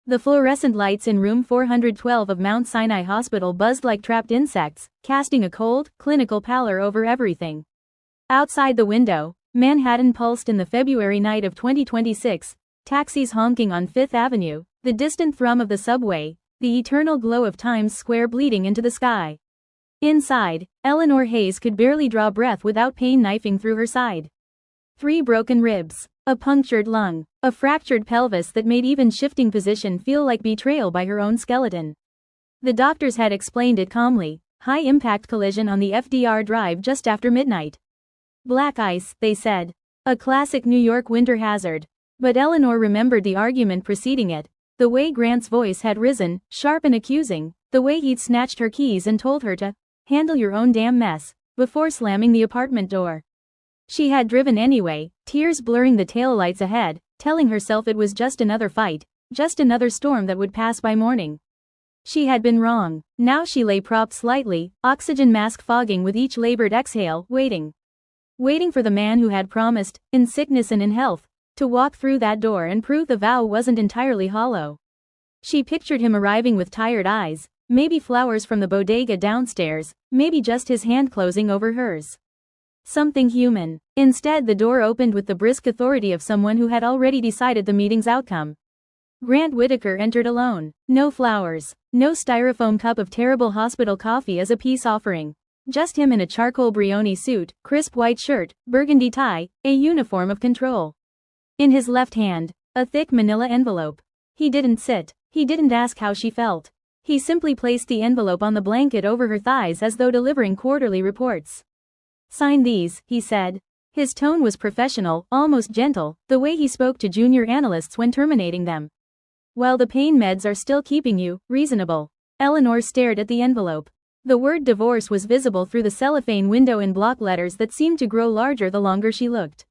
The fluorescent lights in room 412 of Mount Sinai Hospital buzzed like trapped insects, casting a cold, clinical pallor over everything. Outside the window, Manhattan pulsed in the February night of 2026, taxis honking on Fifth Avenue, the distant thrum of the subway, the eternal glow of Times Square bleeding into the sky. Inside, Eleanor Hayes could barely draw breath without pain knifing through her side. 3 broken ribs, a punctured lung, a fractured pelvis that made even shifting position feel like betrayal by her own skeleton. The doctors had explained it calmly, high-impact collision on the FDR Drive just after midnight. Black ice, they said. A classic New York winter hazard. But Eleanor remembered the argument preceding it, the way Grant's voice had risen, sharp and accusing, the way he'd snatched her keys and told her to handle your own damn mess, before slamming the apartment door. She had driven anyway, tears blurring the taillights ahead, telling herself it was just another fight, just another storm that would pass by morning. She had been wrong. Now she lay propped slightly, oxygen mask fogging with each labored exhale, waiting. Waiting for the man who had promised, in sickness and in health, to walk through that door and prove the vow wasn't entirely hollow. She pictured him arriving with tired eyes, maybe flowers from the bodega downstairs, maybe just his hand closing over hers. Something human. Instead, the door opened with the brisk authority of someone who had already decided the meeting's outcome. Grant Whitaker entered alone. No flowers, no styrofoam cup of terrible hospital coffee as a peace offering. Just him in a charcoal Brioni suit, crisp white shirt, burgundy tie, a uniform of control. In his left hand, a thick manila envelope. He didn't sit. He didn't ask how she felt. He simply placed the envelope on the blanket over her thighs as though delivering quarterly reports. "Sign these," he said. His tone was professional, almost gentle, the way he spoke to junior analysts when terminating them. "While the pain meds are still keeping you reasonable." Eleanor stared at the envelope. The word divorce was visible through the cellophane window in block letters that seemed to grow larger the longer she looked.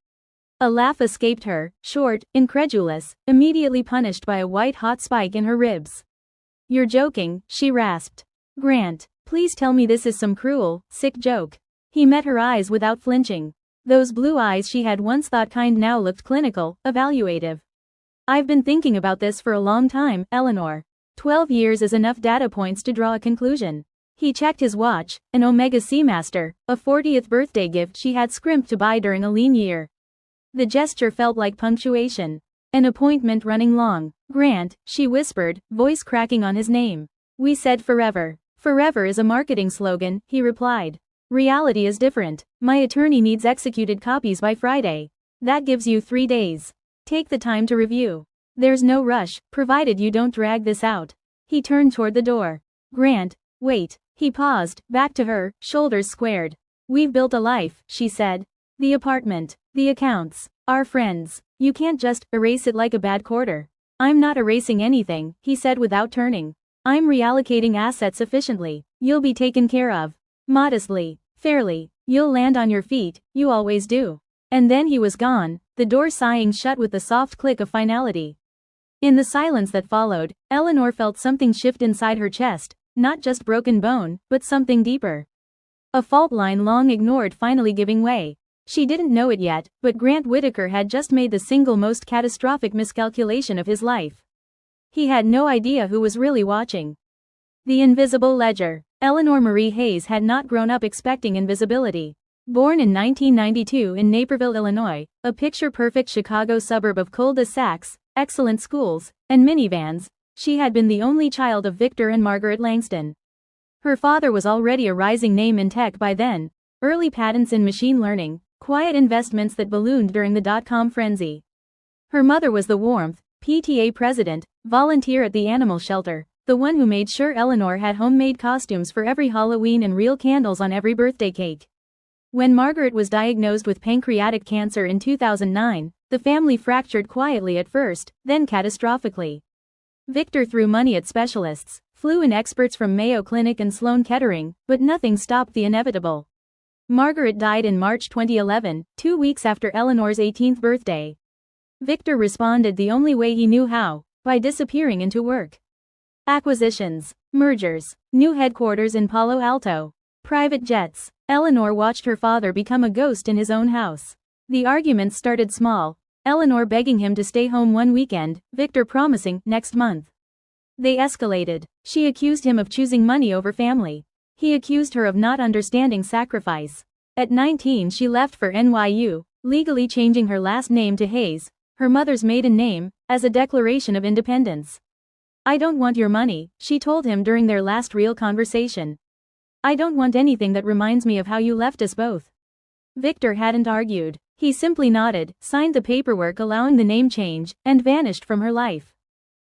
A laugh escaped her, short, incredulous, immediately punished by a white-hot spike in her ribs. "You're joking," she rasped. "Grant, please tell me this is some cruel, sick joke." He met her eyes without flinching. Those blue eyes she had once thought kind now looked clinical, evaluative. "I've been thinking about this for a long time, Eleanor. 12 years is enough data points to draw a conclusion." He checked his watch, an Omega Seamaster, a 40th birthday gift she had scrimped to buy during a lean year. The gesture felt like punctuation. An appointment running long. "Grant," she whispered, voice cracking on his name. "We said forever." "Forever is a marketing slogan," he replied. "Reality is different. My attorney needs executed copies by Friday. That gives you 3 days. Take the time to review. There's no rush, provided you don't drag this out." He turned toward the door. "Grant, wait." He paused, back to her, shoulders squared. "We've built a life," she said. "The apartment, the accounts, our friends. You can't just erase it like a bad quarter." "I'm not erasing anything," he said without turning. "I'm reallocating assets efficiently. You'll be taken care of. Modestly. Fairly. You'll land on your feet, you always do." And then he was gone, the door sighing shut with the soft click of finality. In the silence that followed, Eleanor felt something shift inside her chest, not just broken bone, but something deeper. A fault line long ignored finally giving way. She didn't know it yet, but Grant Whitaker had just made the single most catastrophic miscalculation of his life. He had no idea who was really watching. The invisible ledger. Eleanor Marie Hayes had not grown up expecting invisibility. Born in 1992 in Naperville, Illinois, a picture-perfect Chicago suburb of cul-de-sacs, excellent schools, and minivans, she had been the only child of Victor and Margaret Langston. Her father was already a rising name in tech by then, early patents in machine learning, quiet investments that ballooned during the dot-com frenzy. Her mother was the warmth, PTA president, volunteer at the animal shelter, the one who made sure Eleanor had homemade costumes for every Halloween and real candles on every birthday cake. When Margaret was diagnosed with pancreatic cancer in 2009, the family fractured quietly at first, then catastrophically. Victor threw money at specialists, flew in experts from Mayo Clinic and Sloan Kettering, but nothing stopped the inevitable. Margaret died in March 2011, 2 weeks after Eleanor's 18th birthday. Victor responded the only way he knew how, by disappearing into work. Acquisitions, mergers, new headquarters in Palo Alto, private jets. Eleanor watched her father become a ghost in his own house. The arguments started small, Eleanor begging him to stay home one weekend, Victor promising next month. They escalated. She accused him of choosing money over family. He accused her of not understanding sacrifice. At 19 she left for NYU, legally changing her last name to Hayes, her mother's maiden name, as a declaration of independence. "I don't want your money," she told him during their last real conversation. "I don't want anything that reminds me of how you left us both." Victor hadn't argued. He simply nodded, signed the paperwork allowing the name change, and vanished from her life.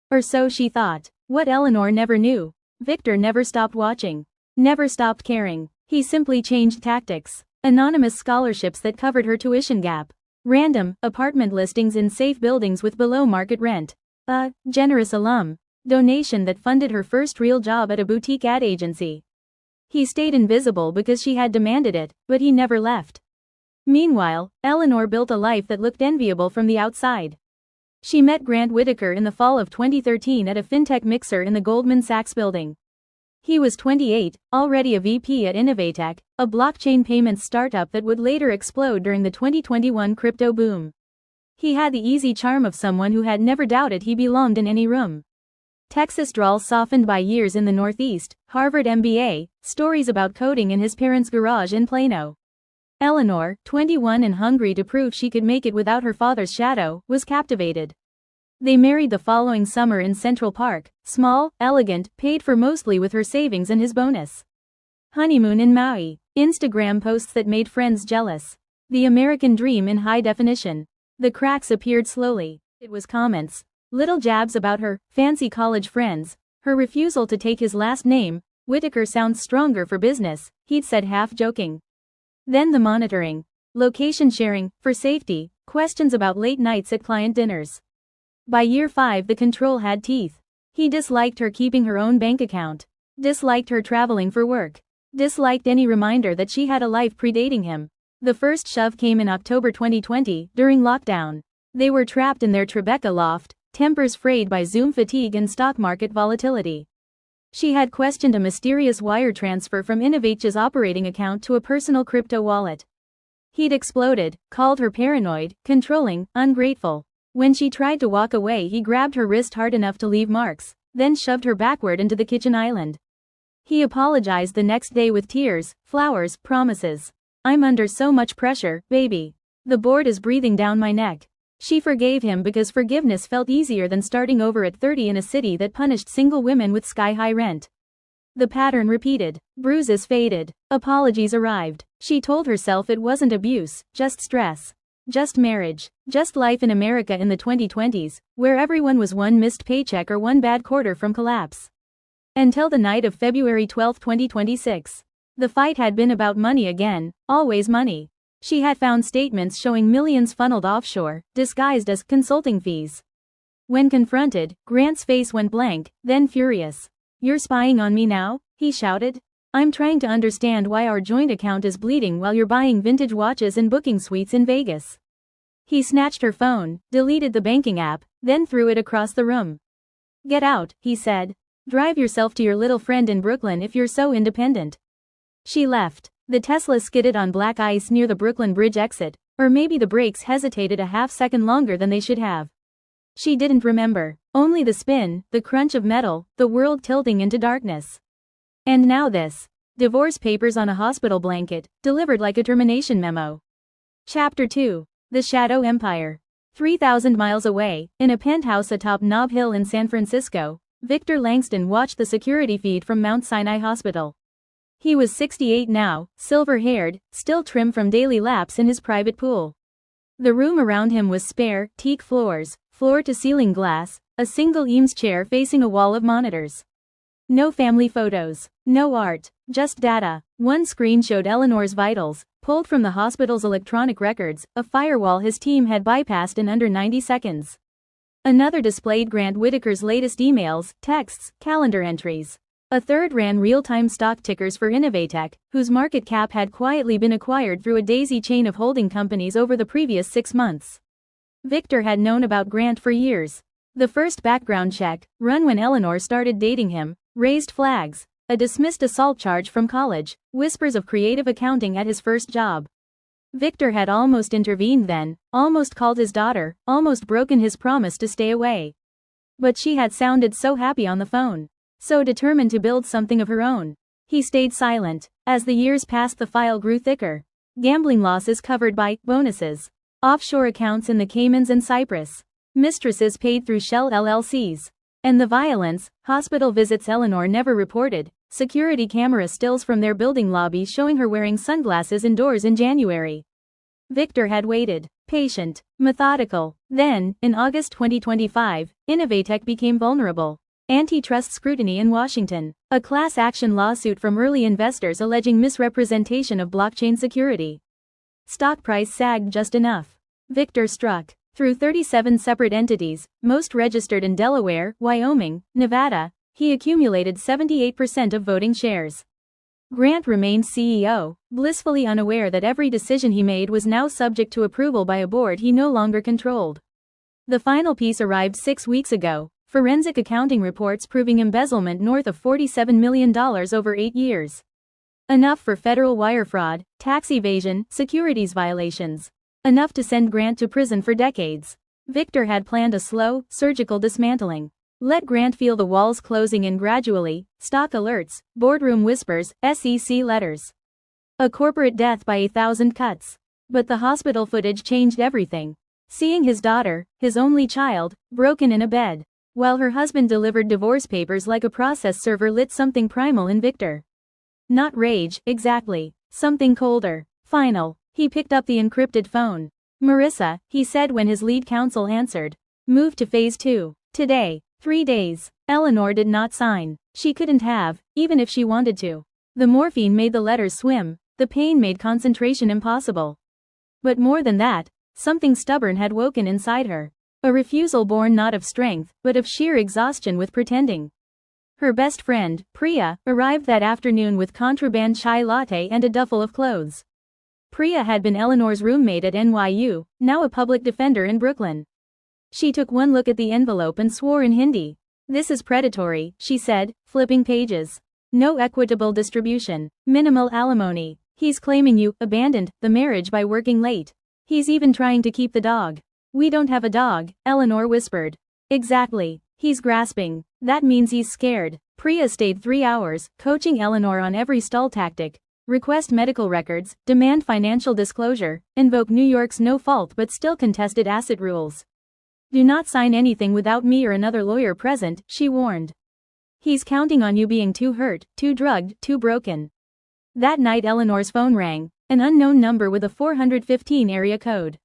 Or so she thought. What Eleanor never knew. Victor never stopped watching. Never stopped caring. He simply changed tactics. Anonymous scholarships that covered her tuition gap. Random apartment listings in safe buildings with below market rent. A generous alum donation that funded her first real job at a boutique ad agency. He stayed invisible because she had demanded it, but he never left. Meanwhile, Eleanor built a life that looked enviable from the outside. She met Grant Whitaker in the fall of 2013 at a fintech mixer in the Goldman Sachs building. He was 28, already a VP at Innovatech, a blockchain payments startup that would later explode during the 2021 crypto boom. He had the easy charm of someone who had never doubted he belonged in any room. Texas drawl softened by years in the Northeast, Harvard MBA, stories about coding in his parents' garage in Plano. Eleanor, 21 and hungry to prove she could make it without her father's shadow, was captivated. They married the following summer in Central Park, small, elegant, paid for mostly with her savings and his bonus. Honeymoon in Maui. Instagram posts that made friends jealous. The American dream in high definition. The cracks appeared slowly. It was comments. Little jabs about her fancy college friends, her refusal to take his last name. "Whitaker sounds stronger for business," he'd said half joking. Then the monitoring. Location sharing, for safety, questions about late nights at client dinners. By year 5 the control had teeth. He disliked her keeping her own bank account. Disliked her traveling for work. Disliked any reminder that she had a life predating him. The first shove came in October 2020, during lockdown. They were trapped in their Tribeca loft, tempers frayed by Zoom fatigue and stock market volatility. She had questioned a mysterious wire transfer from Innovate's operating account to a personal crypto wallet. He'd exploded, called her paranoid, controlling, ungrateful. When she tried to walk away he grabbed her wrist hard enough to leave marks, then shoved her backward into the kitchen island. He apologized the next day with tears, flowers, promises. "I'm under so much pressure, baby. The board is breathing down my neck." She forgave him because forgiveness felt easier than starting over at 30 in a city that punished single women with sky-high rent. The pattern repeated. Bruises faded. Apologies arrived. She told herself it wasn't abuse, just stress. Just marriage. Just life in America in the 2020s, where everyone was one missed paycheck or one bad quarter from collapse. Until the night of February 12, 2026. The fight had been about money again, always money. She had found statements showing millions funneled offshore, disguised as consulting fees. When confronted, Grant's face went blank, then furious. "You're spying on me now?" he shouted. "I'm trying to understand why our joint account is bleeding while you're buying vintage watches and booking suites in Vegas." He snatched her phone, deleted the banking app, then threw it across the room. "Get out," he said. "Drive yourself to your little friend in Brooklyn if you're so independent." She left. The Tesla skidded on black ice near the Brooklyn Bridge exit, or maybe the brakes hesitated a half-second longer than they should have. She didn't remember. Only the spin, the crunch of metal, the world tilting into darkness. And now this. Divorce papers on a hospital blanket, delivered like a termination memo. Chapter 2. The Shadow Empire. 3,000 miles away, in a penthouse atop Nob Hill in San Francisco, Victor Langston watched the security feed from Mount Sinai Hospital. He was 68 now, silver-haired, still trim from daily laps in his private pool. The room around him was spare, teak floors, floor-to-ceiling glass, a single Eames chair facing a wall of monitors. No family photos, no art, just data. One screen showed Eleanor's vitals, pulled from the hospital's electronic records, a firewall his team had bypassed in under 90 seconds. Another displayed Grant Whitaker's latest emails, texts, calendar entries. A third ran real-time stock tickers for Innovatech, whose market cap had quietly been acquired through a daisy chain of holding companies over the previous 6 months. Victor had known about Grant for years. The first background check, run when Eleanor started dating him, raised flags. A dismissed assault charge from college, whispers of creative accounting at his first job. Victor had almost intervened then, almost called his daughter, almost broken his promise to stay away. But she had sounded so happy on the phone. So determined to build something of her own. He stayed silent. As the years passed, the file grew thicker. Gambling losses covered by bonuses. Offshore accounts in the Caymans and Cyprus. Mistresses paid through shell LLCs. And the violence, hospital visits Eleanor never reported, security camera stills from their building lobby showing her wearing sunglasses indoors in January. Victor had waited, patient, methodical. Then, in August 2025, Innovatech became vulnerable. Antitrust scrutiny in Washington. A class action lawsuit from early investors alleging misrepresentation of blockchain security. Stock price sagged just enough. Victor struck. Through 37 separate entities, most registered in Delaware, Wyoming, Nevada, he accumulated 78% of voting shares. Grant remained CEO, blissfully unaware that every decision he made was now subject to approval by a board he no longer controlled. The final piece arrived 6 weeks ago, forensic accounting reports proving embezzlement north of $47 million over 8 years. Enough for federal wire fraud, tax evasion, securities violations. Enough to send Grant to prison for decades. Victor had planned a slow, surgical dismantling. Let Grant feel the walls closing in gradually, stock alerts, boardroom whispers, SEC letters. A corporate death by 1,000 cuts. But the hospital footage changed everything. Seeing his daughter, his only child, broken in a bed, while her husband delivered divorce papers like a process server lit something primal in Victor. Not rage, exactly. Something colder. Final. He picked up the encrypted phone. Marissa, he said when his lead counsel answered. Move to phase 2. Today. 3 days. Eleanor did not sign. She couldn't have, even if she wanted to. The morphine made the letters swim. The pain made concentration impossible. But more than that, something stubborn had woken inside her. A refusal born not of strength, but of sheer exhaustion with pretending. Her best friend, Priya, arrived that afternoon with contraband chai latte and a duffel of clothes. Priya had been Eleanor's roommate at NYU, now a public defender in Brooklyn. She took one look at the envelope and swore in Hindi. This is predatory, she said, flipping pages. No equitable distribution. Minimal alimony. He's claiming you abandoned the marriage by working late. He's even trying to keep the dog. We don't have a dog, Eleanor whispered. Exactly. He's grasping. That means he's scared. Priya stayed 3 hours, coaching Eleanor on every stall tactic. Request medical records, demand financial disclosure, invoke New York's no-fault but still contested asset rules. Do not sign anything without me or another lawyer present, she warned. He's counting on you being too hurt, too drugged, too broken. That night Eleanor's phone rang, an unknown number with a 415 area code.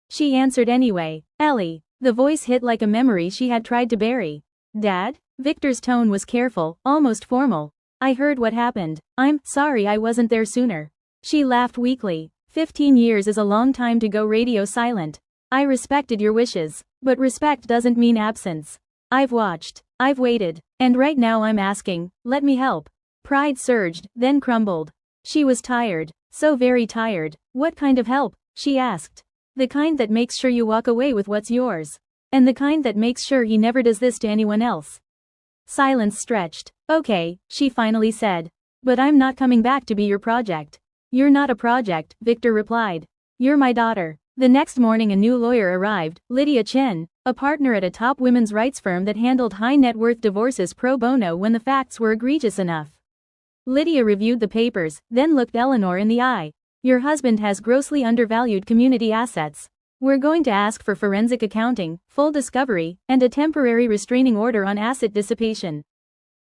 She answered anyway. Ellie. The voice hit like a memory she had tried to bury. Dad? Victor's tone was careful, almost formal. I heard what happened. I'm sorry I wasn't there sooner. She laughed weakly. 15 years is a long time to go radio silent. I respected your wishes. But respect doesn't mean absence. I've watched. I've waited. And right now I'm asking, let me help. Pride surged, then crumbled. She was tired. So very tired. What kind of help? She asked. The kind that makes sure you walk away with what's yours. And the kind that makes sure he never does this to anyone else. Silence stretched. Okay, she finally said. But I'm not coming back to be your project. You're not a project, Victor replied. You're my daughter. The next morning a new lawyer arrived, Lydia Chen, a partner at a top women's rights firm that handled high-net-worth divorces pro bono when the facts were egregious enough. Lydia reviewed the papers, then looked Eleanor in the eye. Your husband has grossly undervalued community assets. We're going to ask for forensic accounting, full discovery, and a temporary restraining order on asset dissipation.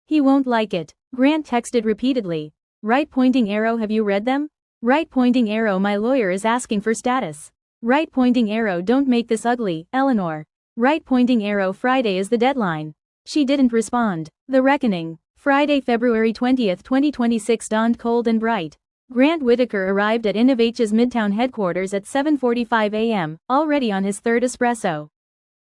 He won't like it, Grant texted repeatedly. Right pointing arrow, have you read them? Right pointing arrow, my lawyer is asking for status. Right pointing arrow, don't make this ugly, Eleanor. Right pointing arrow, Friday is the deadline. She didn't respond. The reckoning. Friday, February 20, 2026 dawned cold and bright. Grant Whitaker arrived at Innovatech's Midtown headquarters at 7:45 a.m., already on his third espresso.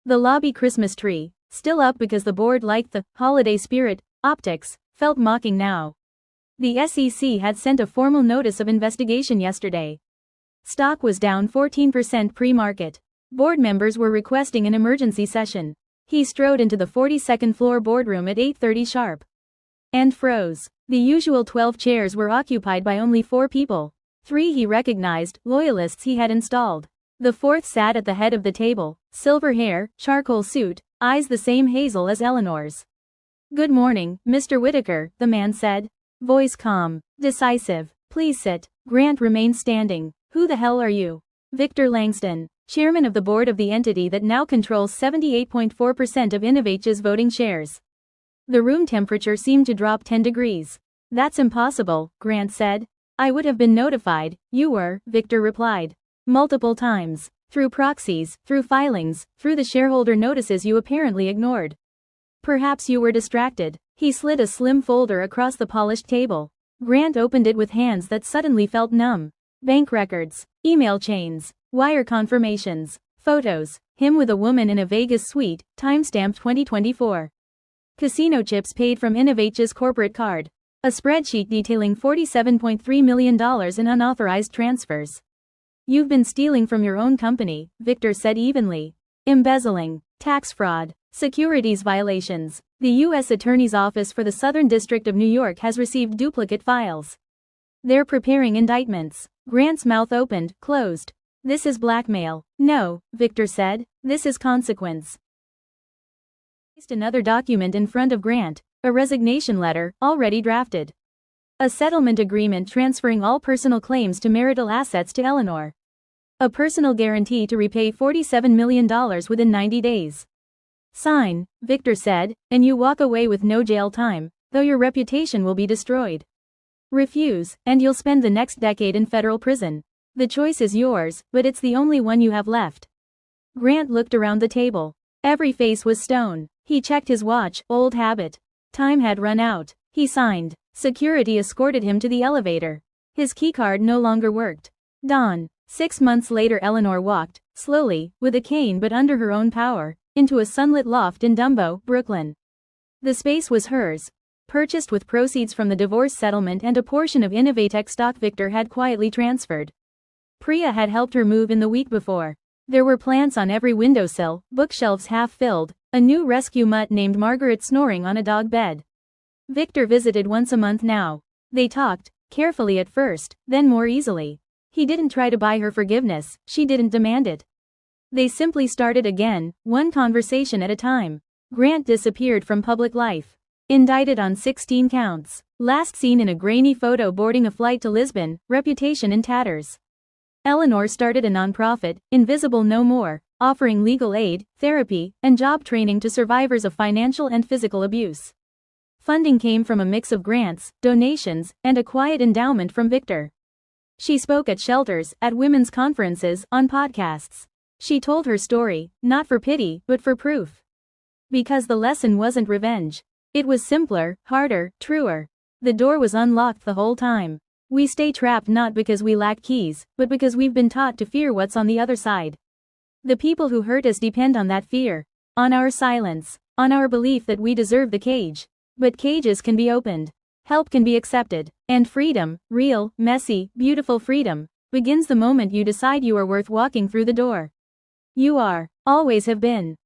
The lobby Christmas tree, still up because the board liked the holiday spirit, optics, felt mocking now. The SEC had sent a formal notice of investigation yesterday. Stock was down 14% pre-market. Board members were requesting an emergency session. He strode into the 42nd floor boardroom at 8:30 sharp. And froze. The usual 12 chairs were occupied by only 4 people. 3 he recognized, loyalists he had installed. The fourth sat at the head of the table, silver hair, charcoal suit, eyes the same hazel as Eleanor's. "Good morning, Mr. Whitaker," the man said. Voice calm, decisive. "Please sit." Grant remained standing. "Who the hell are you?" "Victor Langston, chairman of the board of the entity that now controls 78.4% of Innovage's voting shares." The room temperature seemed to drop 10 degrees. "That's impossible," Grant said. "I would have been notified." "You were," Victor replied. "Multiple times. Through proxies, through filings, through the shareholder notices you apparently ignored. Perhaps you were distracted." He slid a slim folder across the polished table. Grant opened it with hands that suddenly felt numb. Bank records, email chains, wire confirmations, photos, him with a woman in a Vegas suite, timestamp 2024. Casino chips paid from Innovage's corporate card. A spreadsheet detailing $47.3 million in unauthorized transfers. "You've been stealing from your own company," Victor said evenly. "Embezzling, tax fraud, securities violations. The U.S. Attorney's Office for the Southern District of New York has received duplicate files. They're preparing indictments." Grant's mouth opened, closed. "This is blackmail." "No," Victor said. "This is consequence." He placed another document in front of Grant, a resignation letter, already drafted. A settlement agreement transferring all personal claims to marital assets to Eleanor. A personal guarantee to repay $47 million within 90 days. "Sign," Victor said, "and you walk away with no jail time, though your reputation will be destroyed. Refuse, and you'll spend the next decade in federal prison. The choice is yours, but it's the only one you have left." Grant looked around the table. Every face was stone. He checked his watch, old habit. Time had run out. He signed. Security escorted him to the elevator. His keycard no longer worked. Dawn. 6 months later, Eleanor walked, slowly, with a cane but under her own power, into a sunlit loft in Dumbo, Brooklyn. The space was hers. Purchased with proceeds from the divorce settlement and a portion of Innovatech stock Victor had quietly transferred. Priya had helped her move in the week before. There were plants on every windowsill, bookshelves half filled, a new rescue mutt named Margaret snoring on a dog bed. Victor visited once a month now. They talked, carefully at first, then more easily. He didn't try to buy her forgiveness, she didn't demand it. They simply started again, one conversation at a time. Grant disappeared from public life. Indicted on 16 counts. Last seen in a grainy photo boarding a flight to Lisbon, reputation in tatters. Eleanor started a nonprofit, Invisible No More, offering legal aid, therapy, and job training to survivors of financial and physical abuse. Funding came from a mix of grants, donations, and a quiet endowment from Victor. She spoke at shelters, at women's conferences, on podcasts. She told her story, not for pity, but for proof. Because the lesson wasn't revenge. It was simpler, harder, truer. The door was unlocked the whole time. We stay trapped not because we lack keys, but because we've been taught to fear what's on the other side. The people who hurt us depend on that fear. On our silence. On our belief that we deserve the cage. But cages can be opened. Help can be accepted. And freedom, real, messy, beautiful freedom, begins the moment you decide you are worth walking through the door. You are. Always have been.